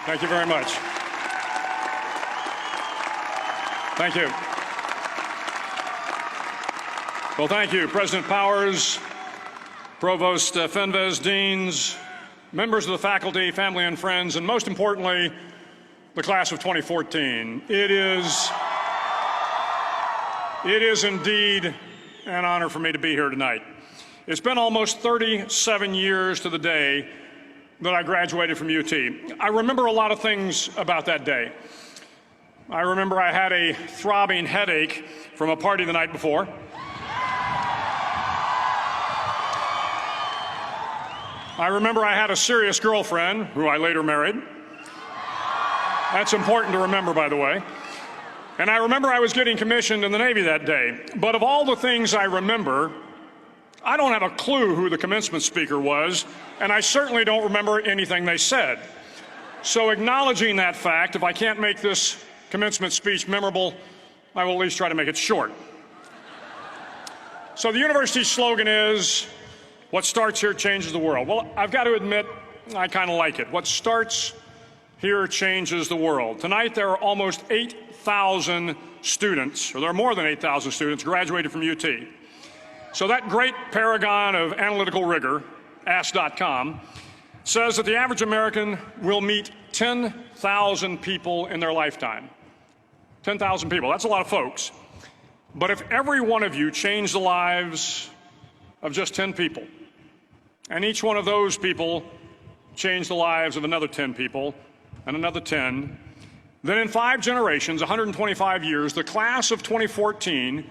Thank you very much. Thank you. Well, thank you, President Powers, Provost Fenves, deans, members of the faculty, family and friends, and most importantly, the class of 2014. It is indeed an honor for me to be here tonight. It's been almost 37 years to the day that I graduated from UT. I remember a lot of things about that day. I remember I had a throbbing headache from a party the night before. I remember I had a serious girlfriend, who I later married. That's important to remember, by the way. And I remember I was getting commissioned in the Navy that day. But of all the things I remember, I don't have a clue who the commencement speaker was, and I certainly don't remember anything they said. So acknowledging that fact, if I can't make this commencement speech memorable, I will at least try to make it short. So the university's slogan is, "What starts here changes the world." Well, I've got to admit, I kind of like it. What starts here changes the world. Tonight, there are almost 8,000 students, or there are more than 8,000 students, graduated from UT. So that great paragon of analytical rigor, Ask.com, says that the average American will meet 10,000 people in their lifetime. 10,000 people, that's a lot of folks. But if every one of you changed the lives of just 10 people, and each one of those people changed the lives of another 10 people, and another 10, then in 5 generations, 125 years, the class of 2014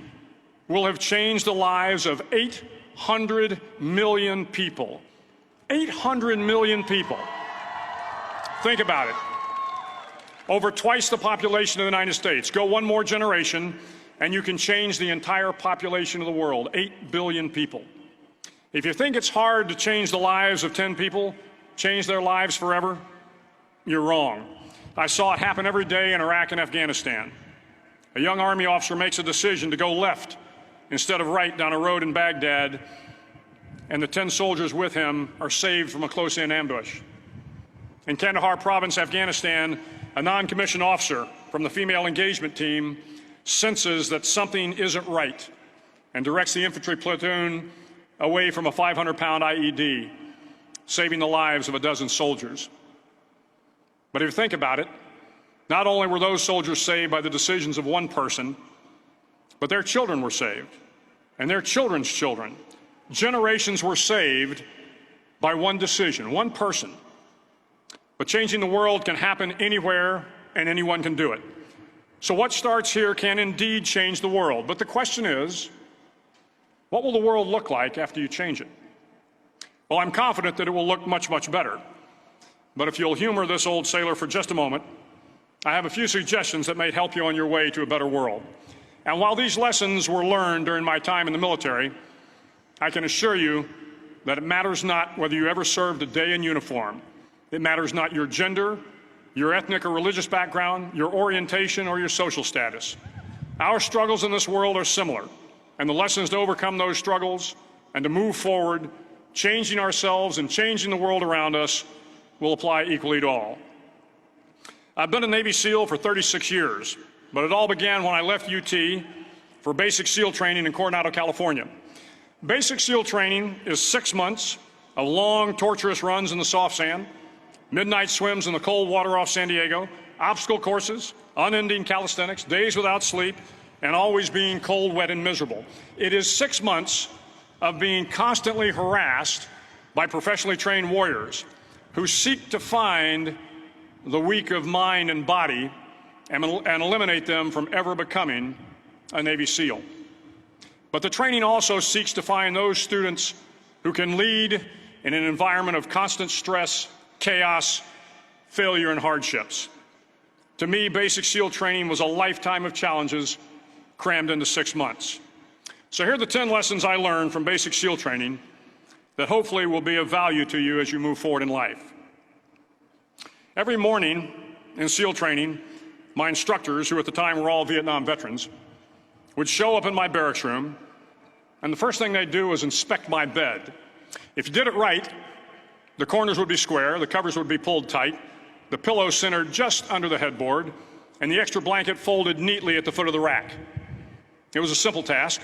will have changed the lives of 800 million people. 800 million people. Think about it. Over twice the population of the United States. Go one more generation, and you can change the entire population of the world, 8 billion people. If you think it's hard to change the lives of 10 people, change their lives forever, you're wrong. I saw it happen every day in Iraq and Afghanistan. A young Army officer makes a decision to go left instead of right down a road in Baghdad, and the 10 soldiers with him are saved from a close-in ambush. In Kandahar province, Afghanistan, a non-commissioned officer from the female engagement team senses that something isn't right and directs the infantry platoon away from a 500-pound IED, saving the lives of a dozen soldiers. But if you think about it, not only were those soldiers saved by the decisions of one person, but their children were saved, and their children's children. Generations were saved by one decision, one person. But changing the world can happen anywhere, and anyone can do it. So what starts here can indeed change the world. But the question is, what will the world look like after you change it? Well, I'm confident that it will look much, much better. But if you'll humor this old sailor for just a moment, I have a few suggestions that may help you on your way to a better world. And while these lessons were learned during my time in the military, I can assure you that it matters not whether you ever served a day in uniform. It matters not your gender, your ethnic or religious background, your orientation, or your social status. Our struggles in this world are similar, and the lessons to overcome those struggles and to move forward, changing ourselves and changing the world around us, will apply equally to all. I've been a Navy SEAL for 36 years, but it all began when I left UT for basic SEAL training in Coronado, California. Basic SEAL training is 6 months of long, torturous runs in the soft sand, midnight swims in the cold water off San Diego, obstacle courses, unending calisthenics, days without sleep, and always being cold, wet, and miserable. It is 6 months of being constantly harassed by professionally trained warriors who seek to find the weak of mind and body and eliminate them from ever becoming a Navy SEAL. But the training also seeks to find those students who can lead in an environment of constant stress, chaos, failure, and hardships. To me, basic SEAL training was a lifetime of challenges crammed into 6 months. So here are the 10 lessons I learned from basic SEAL training that hopefully will be of value to you as you move forward in life. Every morning in SEAL training, my instructors, who at the time were all Vietnam veterans, would show up in my barracks room, and the first thing they'd do was inspect my bed. If you did it right, the corners would be square, the covers would be pulled tight, the pillow centered just under the headboard, and the extra blanket folded neatly at the foot of the rack. It was a simple task,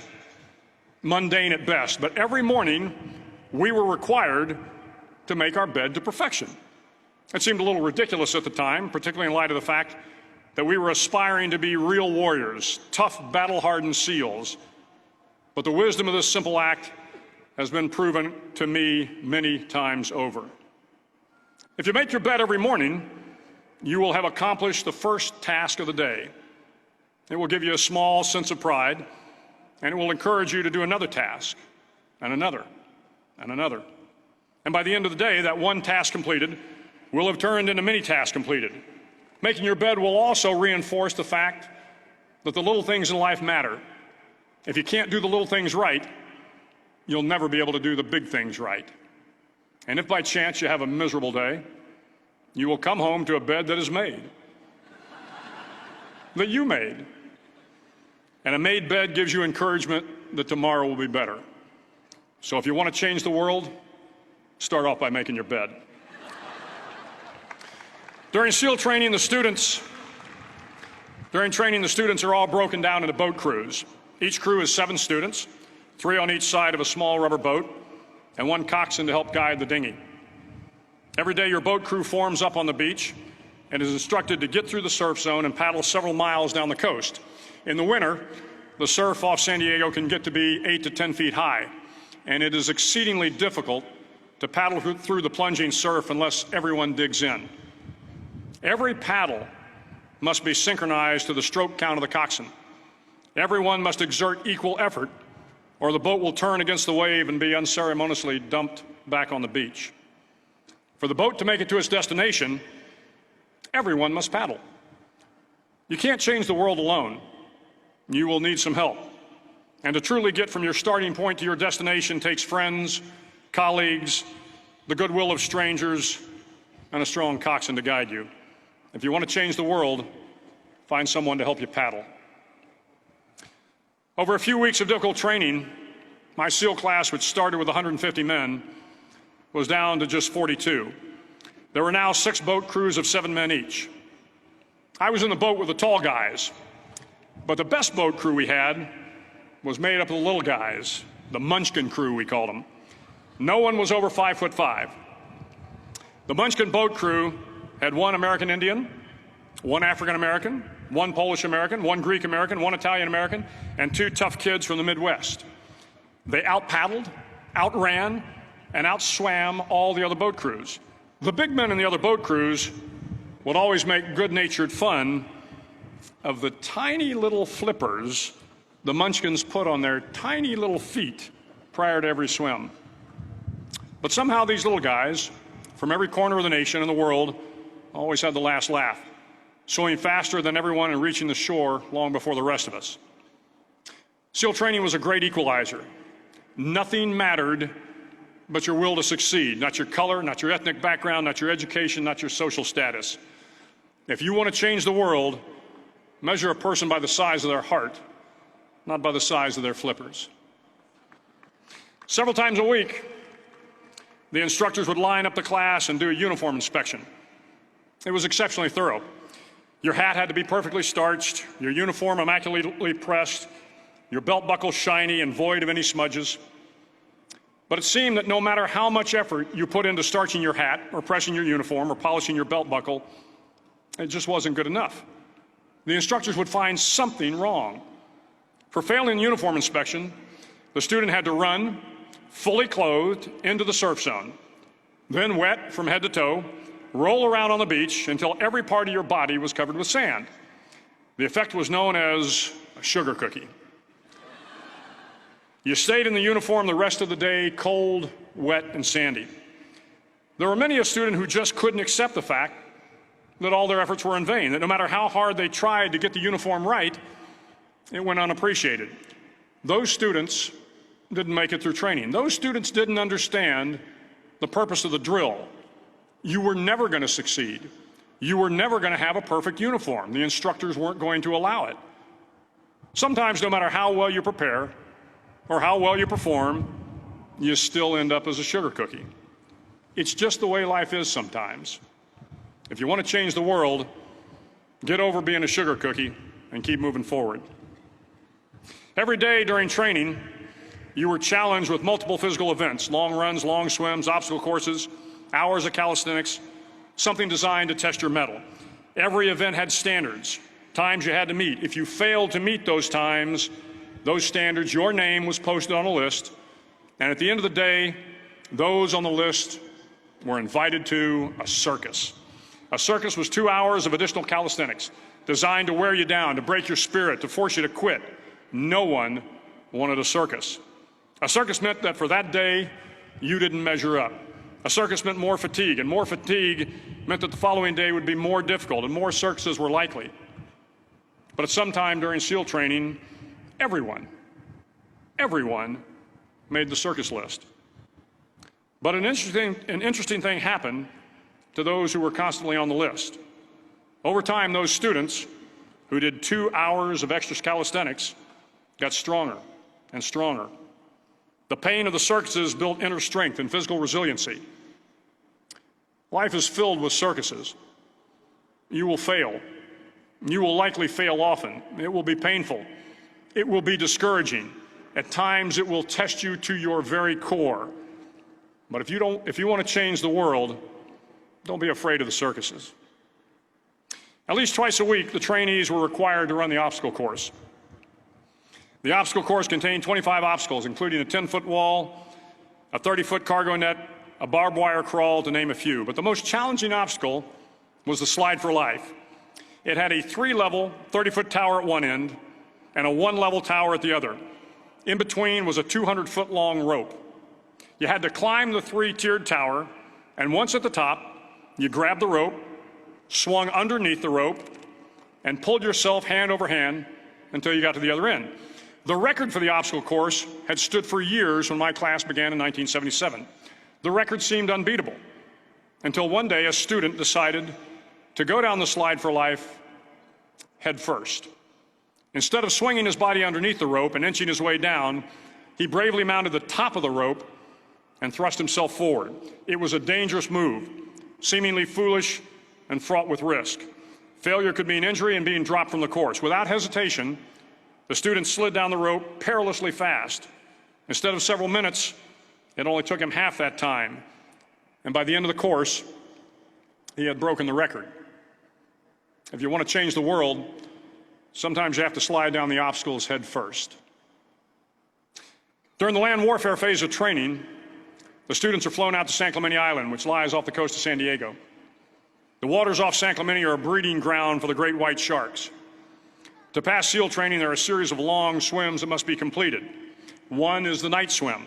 mundane at best, but every morning we were required to make our bed to perfection. It seemed a little ridiculous at the time, particularly in light of the fact that we were aspiring to be real warriors, tough, battle-hardened SEALs. But the wisdom of this simple act has been proven to me many times over. If you make your bed every morning, you will have accomplished the first task of the day. It will give you a small sense of pride, and it will encourage you to do another task, and another, and another. And by the end of the day, that one task completed will have turned into many tasks completed. Making your bed will also reinforce the fact that the little things in life matter. If you can't do the little things right, you'll never be able to do the big things right. And if by chance you have a miserable day, you will come home to a bed that is made, that you made. And a made bed gives you encouragement that tomorrow will be better. So if you want to change the world, start off by making your bed. During SEAL training, the students are all broken down into boat crews. Each crew is 7 students, 3 on each side of a small rubber boat, and 1 coxswain to help guide the dinghy. Every day, your boat crew forms up on the beach and is instructed to get through the surf zone and paddle several miles down the coast. In the winter, the surf off San Diego can get to be 8 to 10 feet high, and it is exceedingly difficult to paddle through the plunging surf unless everyone digs in. Every paddle must be synchronized to the stroke count of the coxswain. Everyone must exert equal effort, or the boat will turn against the wave and be unceremoniously dumped back on the beach. For the boat to make it to its destination, everyone must paddle. You can't change the world alone. You will need some help. And to truly get from your starting point to your destination takes friends, colleagues, the goodwill of strangers, and a strong coxswain to guide you. If you want to change the world, find someone to help you paddle. Over a few weeks of difficult training, my SEAL class, which started with 150 men, was down to just 42. There were now 6 boat crews of 7 men each. I was in the boat with the tall guys, but the best boat crew we had was made up of the little guys, the Munchkin crew, we called them. No one was over 5'5". The Munchkin boat crew had 1 American Indian, 1 African American, 1 Polish American, 1 Greek American, 1 Italian American, and 2 tough kids from the Midwest. They out-paddled, outran, and outswam all the other boat crews. The big men in the other boat crews would always make good-natured fun of the tiny little flippers the Munchkins put on their tiny little feet prior to every swim. But somehow these little guys from every corner of the nation and the world always had the last laugh, swimming faster than everyone and reaching the shore long before the rest of us. SEAL training was a great equalizer. Nothing mattered but your will to succeed, not your color, not your ethnic background, not your education, not your social status. If you want to change the world, measure a person by the size of their heart, not by the size of their flippers. Several times a week, the instructors would line up the class and do a uniform inspection. It was exceptionally thorough. Your hat had to be perfectly starched, your uniform immaculately pressed, your belt buckle shiny and void of any smudges. But it seemed that no matter how much effort you put into starching your hat or pressing your uniform or polishing your belt buckle, it just wasn't good enough. The instructors would find something wrong. For failing the uniform inspection, the student had to run, fully clothed, into the surf zone, then wet from head to toe, roll around on the beach until every part of your body was covered with sand. The effect was known as a sugar cookie. You stayed in the uniform the rest of the day, cold, wet, and sandy. There were many a student who just couldn't accept the fact that all their efforts were in vain, that no matter how hard they tried to get the uniform right, it went unappreciated. Those students didn't make it through training. Those students didn't understand the purpose of the drill. You were never going to succeed. You were never going to have a perfect uniform. The instructors weren't going to allow it. Sometimes, no matter how well you prepare or how well you perform, you still end up as a sugar cookie. It's just the way life is sometimes. If you want to change the world, get over being a sugar cookie and keep moving forward. Every day during training, you were challenged with multiple physical events: long runs, long swims, obstacle courses, hours of calisthenics, something designed to test your mettle. Every event had standards, times you had to meet. If you failed to meet those times, those standards, your name was posted on a list, and at the end of the day, those on the list were invited to a circus. A circus was 2 hours of additional calisthenics, designed to wear you down, to break your spirit, to force you to quit. No one wanted a circus. A circus meant that for that day, you didn't measure up. A circus meant more fatigue, and more fatigue meant that the following day would be more difficult, and more circuses were likely. But at some time during SEAL training, everyone made the circus list. But an interesting thing happened to those who were constantly on the list. Over time, those students who did 2 hours of extra calisthenics got stronger and stronger. The pain of the circuses built inner strength and physical resiliency. Life is filled with circuses. You will fail. You will likely fail often. It will be painful. It will be discouraging. At times, it will test you to your very core. But if you want to change the world, don't be afraid of the circuses. At least twice a week, the trainees were required to run the obstacle course. The obstacle course contained 25 obstacles, including a 10-foot wall, a 30-foot cargo net, a barbed wire crawl, to name a few. But the most challenging obstacle was the slide for life. It had a 3-level, 30-foot tower at one end and a 1-level tower at the other. In between was a 200-foot-long rope. You had to climb the 3-tiered tower, and once at the top, you grabbed the rope, swung underneath the rope, and pulled yourself hand over hand until you got to the other end. The record for the obstacle course had stood for years when my class began in 1977. The record seemed unbeatable until one day a student decided to go down the slide for life head first. Instead of swinging his body underneath the rope and inching his way down, he bravely mounted the top of the rope and thrust himself forward. It was a dangerous move, seemingly foolish and fraught with risk. Failure could mean injury and being dropped from the course. Without hesitation, the student slid down the rope perilously fast. Instead of several minutes, it only took him half that time. And by the end of the course, he had broken the record. If you want to change the world, sometimes you have to slide down the obstacles head first. During the land warfare phase of training, the students are flown out to San Clemente Island, which lies off the coast of San Diego. The waters off San Clemente are a breeding ground for the great white sharks. To pass SEAL training, there are a series of long swims that must be completed. One is the night swim.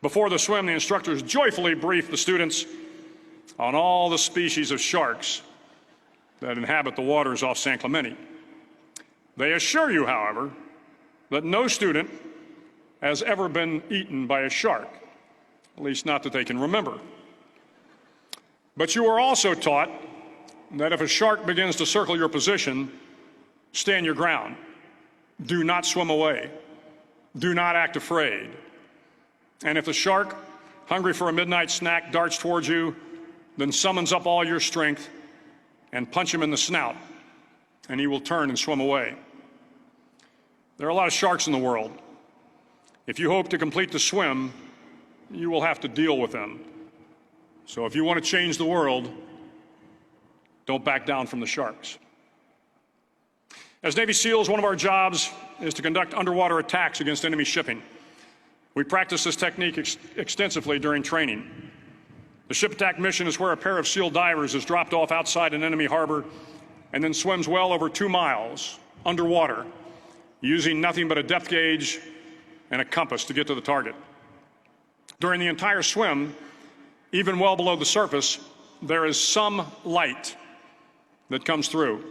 Before the swim, the instructors joyfully brief the students on all the species of sharks that inhabit the waters off San Clemente. They assure you, however, that no student has ever been eaten by a shark, at least not that they can remember. But you are also taught that if a shark begins to circle your position, stand your ground. Do not swim away. Do not act afraid. And if the shark, hungry for a midnight snack, darts towards you, then summons up all your strength and punch him in the snout, and he will turn and swim away. There are a lot of sharks in the world. If you hope to complete the swim, you will have to deal with them. So if you want to change the world, don't back down from the sharks. As Navy SEALs, one of our jobs is to conduct underwater attacks against enemy shipping. We practice this technique extensively during training. The ship attack mission is where a pair of SEAL divers is dropped off outside an enemy harbor and then swims well over 2 miles underwater, using nothing but a depth gauge and a compass to get to the target. During the entire swim, even well below the surface, there is some light that comes through.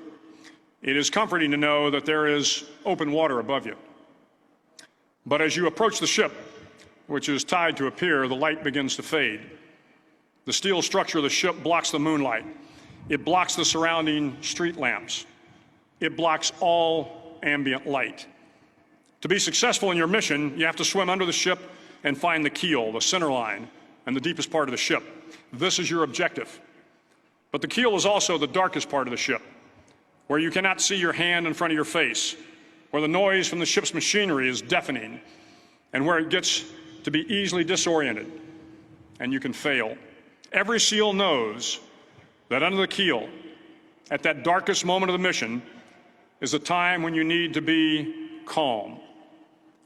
It is comforting to know that there is open water above you. But as you approach the ship, which is tied to a pier, the light begins to fade. The steel structure of the ship blocks the moonlight. It blocks the surrounding street lamps. It blocks all ambient light. To be successful in your mission, you have to swim under the ship and find the keel, the center line, and the deepest part of the ship. This is your objective. But the keel is also the darkest part of the ship, where you cannot see your hand in front of your face, where the noise from the ship's machinery is deafening, and where it gets to be easily disoriented, and you can fail. Every SEAL knows that under the keel, at that darkest moment of the mission, is a time when you need to be calm,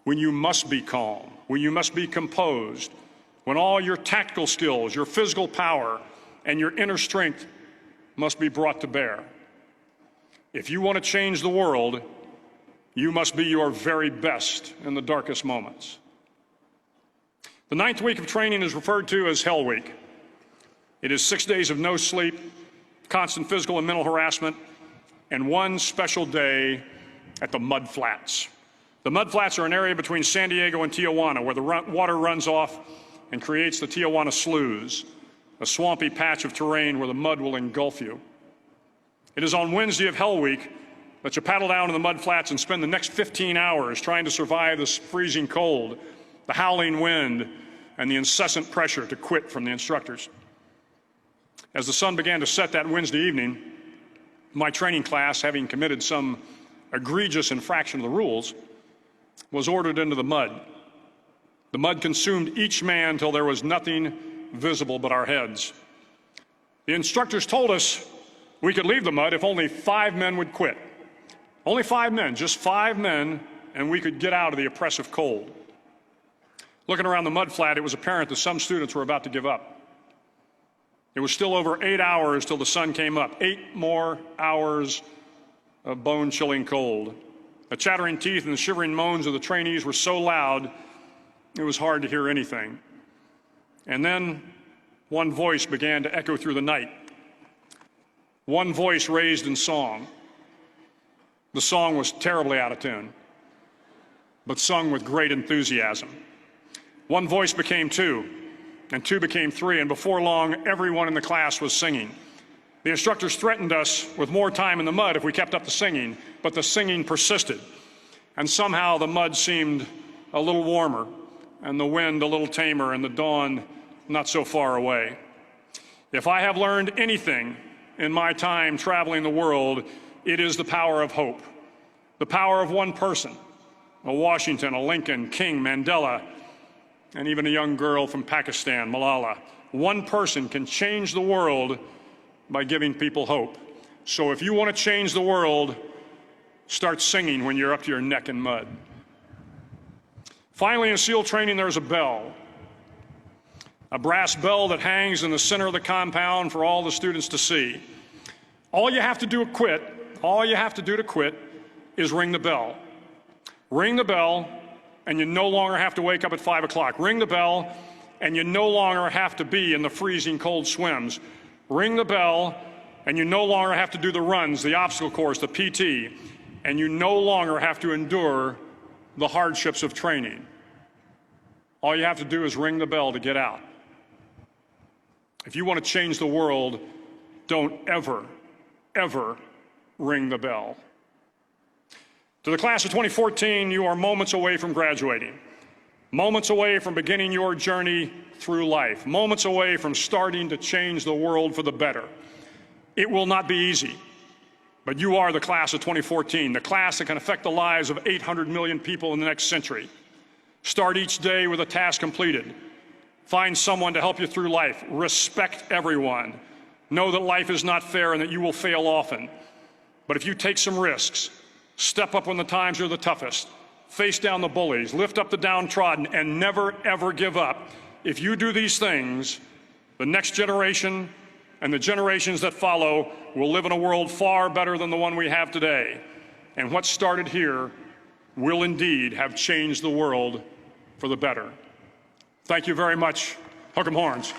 when you must be calm, when you must be composed, when all your tactical skills, your physical power, and your inner strength must be brought to bear. If you want to change the world, you must be your very best in the darkest moments. The 9th week of training is referred to as Hell Week. It is 6 days of no sleep, constant physical and mental harassment, and one special day at the Mud Flats. The Mud Flats are an area between San Diego and Tijuana where the water runs off and creates the Tijuana Sloughs, a swampy patch of terrain where the mud will engulf you. It is on Wednesday of Hell Week that you paddle down to the Mud Flats and spend the next 15 hours trying to survive this freezing cold, the howling wind, and the incessant pressure to quit from the instructors. As the sun began to set that Wednesday evening, my training class, having committed some egregious infraction of the rules, was ordered into the mud. The mud consumed each man till there was nothing visible but our heads. The instructors told us we could leave the mud if only 5 men would quit. Only 5 men, just 5 men, and we could get out of the oppressive cold. Looking around the mud flat, it was apparent that some students were about to give up. It was still over 8 hours till the sun came up. 8 more hours of bone-chilling cold. The chattering teeth and the shivering moans of the trainees were so loud, it was hard to hear anything. And then one voice began to echo through the night. One voice raised in song. The song was terribly out of tune, but sung with great enthusiasm. One voice became 2, and 2 became 3, and before long, everyone in the class was singing. The instructors threatened us with more time in the mud if we kept up the singing, but the singing persisted. And somehow the mud seemed a little warmer, and the wind a little tamer, and the dawn not so far away. If I have learned anything in my time traveling the world, it is the power of hope. The power of one person, a Washington, a Lincoln, King, Mandela, and even a young girl from Pakistan, Malala. One person can change the world by giving people hope. So if you want to change the world, start singing when you're up to your neck in mud. Finally, in SEAL training, there's a bell. A brass bell that hangs in the center of the compound for all the students to see. All you have to do to quit is ring the bell. Ring the bell, and you no longer have to wake up at 5 o'clock. Ring the bell, and you no longer have to be in the freezing cold swims. Ring the bell, and you no longer have to do the runs, the obstacle course, the PT, and you no longer have to endure the hardships of training. All you have to do is ring the bell to get out. If you want to change the world, don't ever, ever ring the bell. To the class of 2014, you are moments away from graduating, moments away from beginning your journey through life, moments away from starting to change the world for the better. It will not be easy, but you are the class of 2014, the class that can affect the lives of 800 million people in the next century. Start each day with a task completed. Find someone to help you through life. Respect everyone. Know that life is not fair and that you will fail often. But if you take some risks, step up when the times are the toughest, face down the bullies, lift up the downtrodden, and never, ever give up. If you do these things, the next generation and the generations that follow will live in a world far better than the one we have today. And what started here will indeed have changed the world for the better. Thank you very much. Hook 'em horns.